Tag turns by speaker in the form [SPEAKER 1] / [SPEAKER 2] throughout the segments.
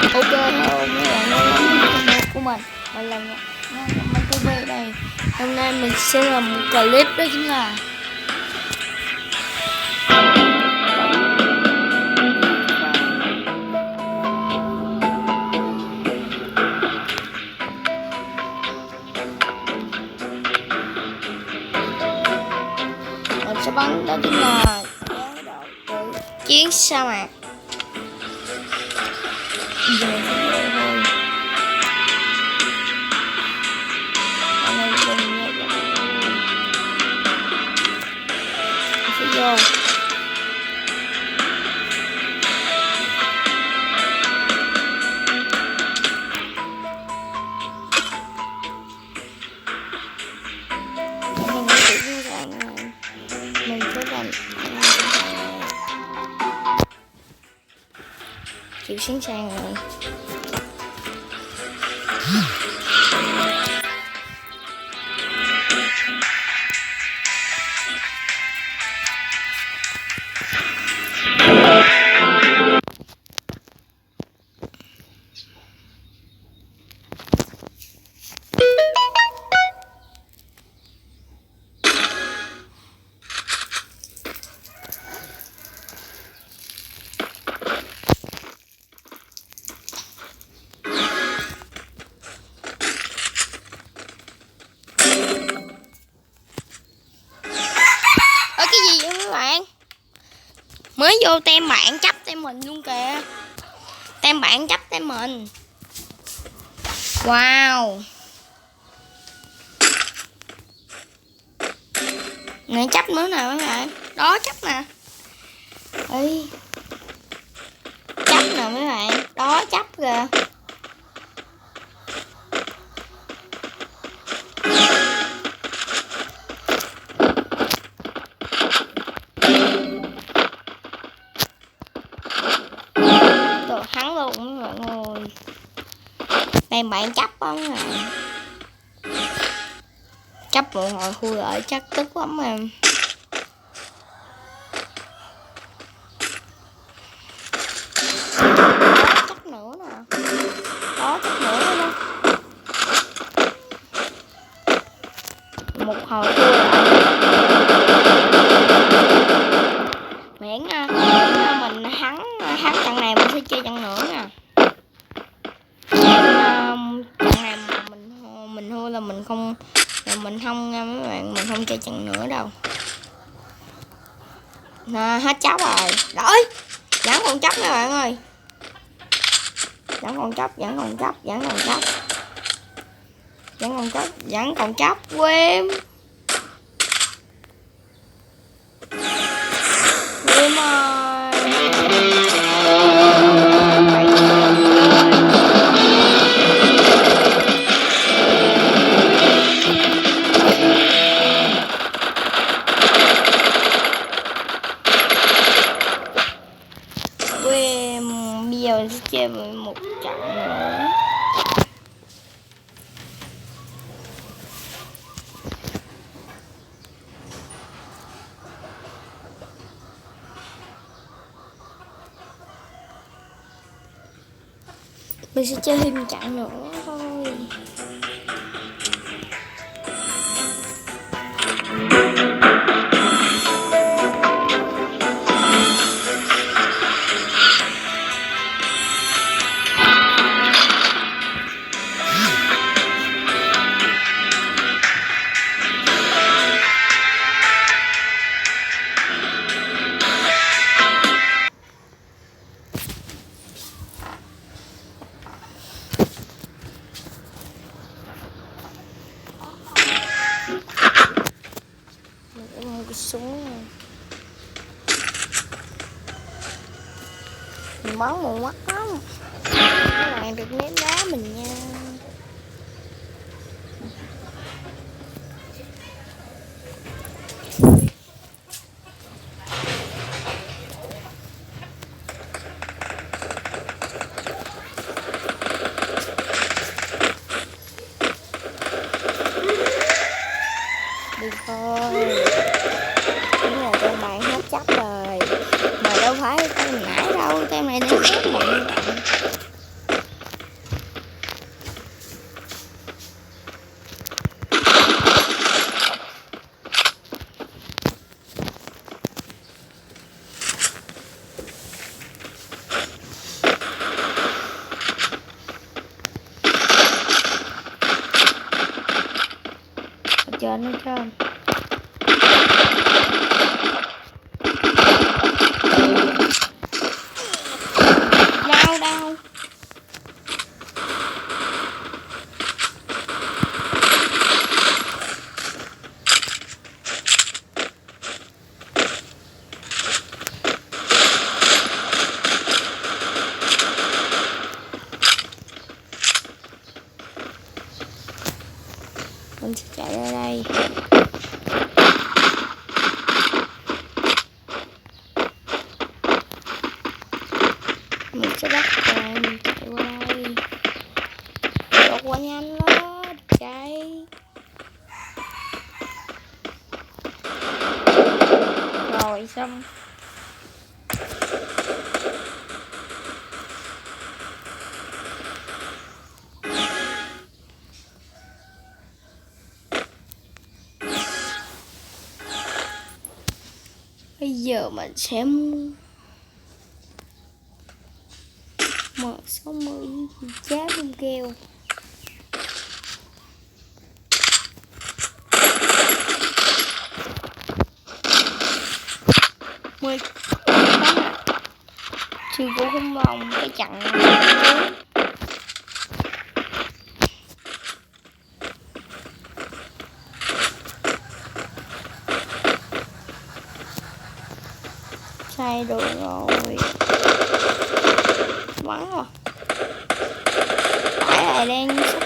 [SPEAKER 1] Ok, hello mấy bạn đang của mình là nhângmingtv đây. Hôm nay mình sẽ làm một clip, đó chính là mình sẽ bắn, đó chính là chiến sa mạc. Giờ mình sẽ vô thôi. Ở đây mình sẽ vô. Mình sẽ vô rằng mình sẽ làm chịu sẵn sàng rồi. Cái gì vậy mấy bạn? Mới vô tem bạn chấp tem mình luôn kìa. Tem bạn chấp tem mình. Wow. Này chấp nữa nè mấy bạn. Đó chấp nè. Ê. Chấp nè mấy bạn. Đó chấp kìa. Thắng luôn mấy bạn ơi. Đây bạn chấp á mấy bạn. Chấp một hồi khui lại chắc tức lắm em. Đó chấp nữa nè. Đó chấp nữa đó. Một hồi khui lại. Miễn mình thắng trận này mình sẽ chơi trận nữa nè. Trận này mà mình thua là mình không nha mấy bạn, mình không chơi trận nữa đâu. Nè, hết chóc rồi. Rồi. Vẫn còn chóc mấy bạn ơi. Vẫn còn chóc. Quên ơi. Bây giờ mình sẽ chơi một trận nữa. Mình sẽ chơi thêm một trận nữa thôi. Cái súng này. Mình bắn mù mắt lắm. Các bạn được ném đá mình nha. Đi thôi. Đúng là tem bạn hết chấp rồi. Mà đâu phải tem nãy đâu. Tem này để xếp mọi người bạn. trên hết trơn. Đau. Mình sẽ chạy ra đây. Mình sẽ bắt rồi, mình chạy qua đây. Đột qua nhanh lên, chạy. Rồi xong. Bây giờ mình sẽ M60 giá bông keo. Mười trừ của khủng long cái chặn sai đường rồi, bắn rồi. Phải lại đang sắp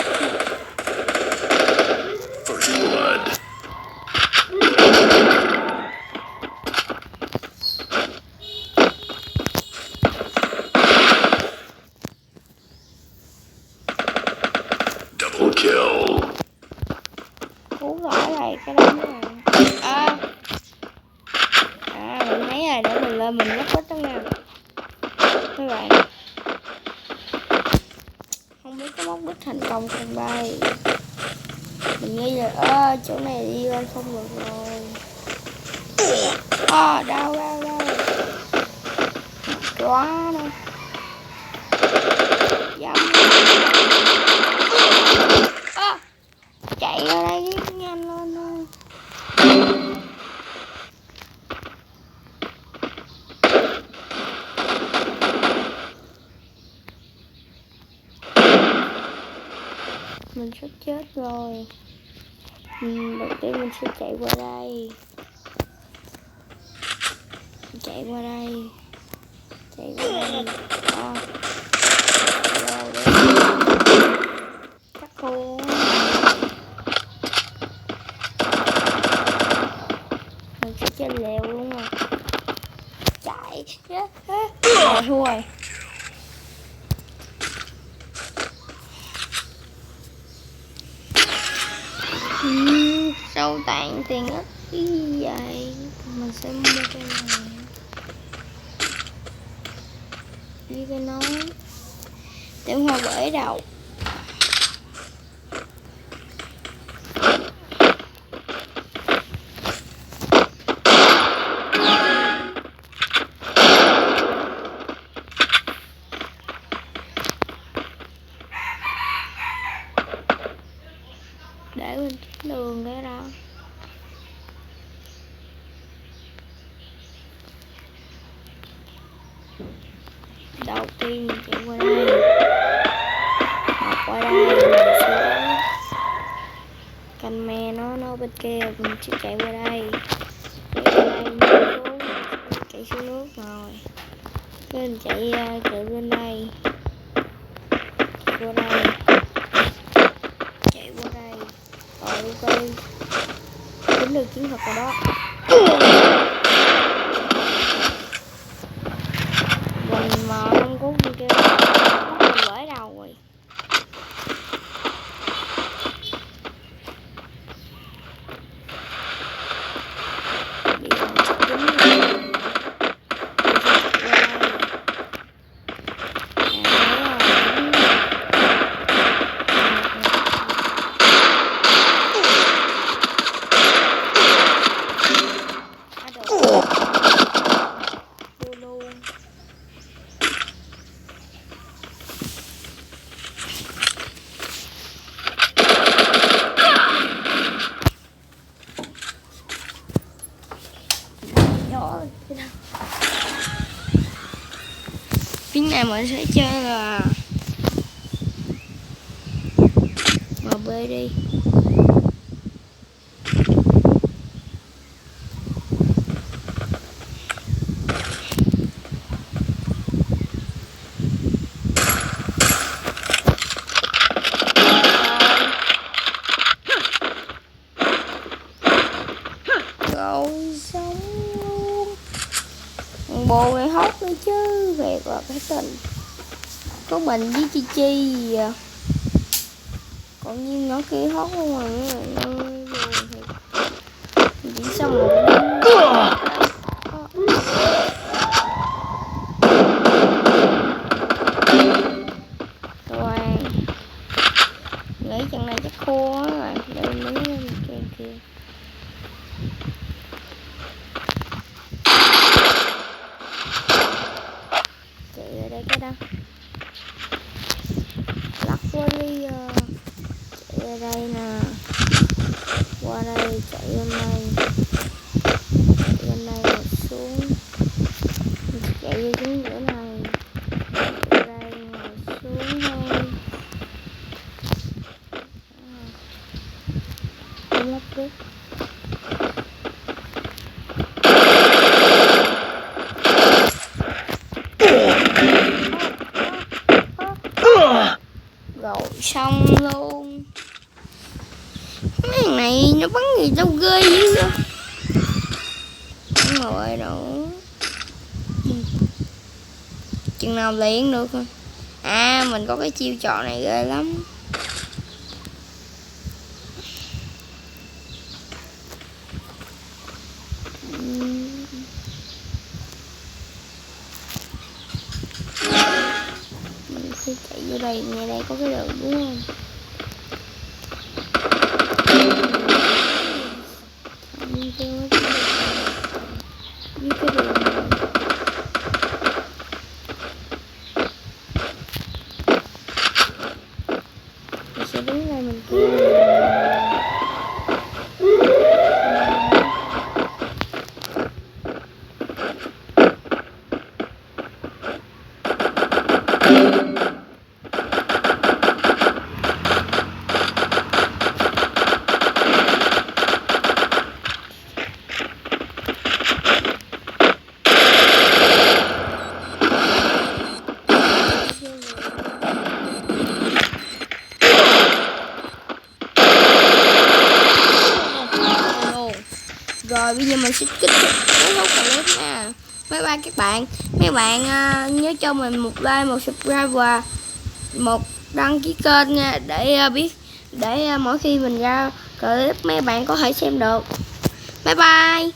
[SPEAKER 2] double kill.
[SPEAKER 1] cứu rõ lại cái đó này. Mình thấy rồi, để mình lên mình lắp hết đó nha các bạn. Không biết có móc đích thành công không đây. Mình nghĩ là chỗ này đi lên không được rồi. Đau quá đâu. Chạy ra đây nhanh lên thôi. Mình sắp chết rồi. Đầu tiên mình sẽ chạy qua đây. Chắc khô. Mình sẽ chơi lèo luôn rồi. Chạy. Rồi thua rồi. Sâu tạng tiền ít như vậy. Mình sẽ mua cái này với cái nón để hoa bể đầu. Để bên đường cái đó. Đầu tiên mình chạy qua đây, học qua đây mình sẽ canh me nó bên kia, mình sẽ chạy qua đây, chạy xuống nước rồi, mình chạy bên đây, chạy qua đây, rồi ok, tính được chiến thuật rồi đó. Mình mà không có bên kia mình gửi đầu rồi. này mình sẽ chơi là MB đi. Rồi xong luôn. Bồ này hốt nữa chứ, về vào cái tình có mình với Chi Chi gì à. Còn như nó kia hốt luôn rồi mấy bạn ơi, chỉ xong một toàn nghĩ trận này chắc khô á rồi đây mấy cái kia. Chạy ở đây cái đó lắc qua đi, chạy ở đây nè, qua đây chạy bên đây, chạy bên đây rồi xuống, chạy vô xuống giữa này, chạy đây rồi xuống thôi. Lắp ráp rồi xong luôn. Cái thằng này nó bắn gì đâu ghê dữ vậy. Đúng rồi đâu. Chừng nào liền được thôi. À mình có cái chiêu trò này ghê lắm. Mình sẽ chạy vô đây, ngay đây có cái đường đúng không? Với cái đường này mình sẽ đứng đây mình kêu. Rồi bây giờ mình sẽ kết thúc clip nha. Bye bye các bạn. Mấy bạn nhớ cho mình một like, một subscribe và một đăng ký kênh nha, để biết, để mỗi khi mình ra clip mấy bạn có thể xem được. Bye bye.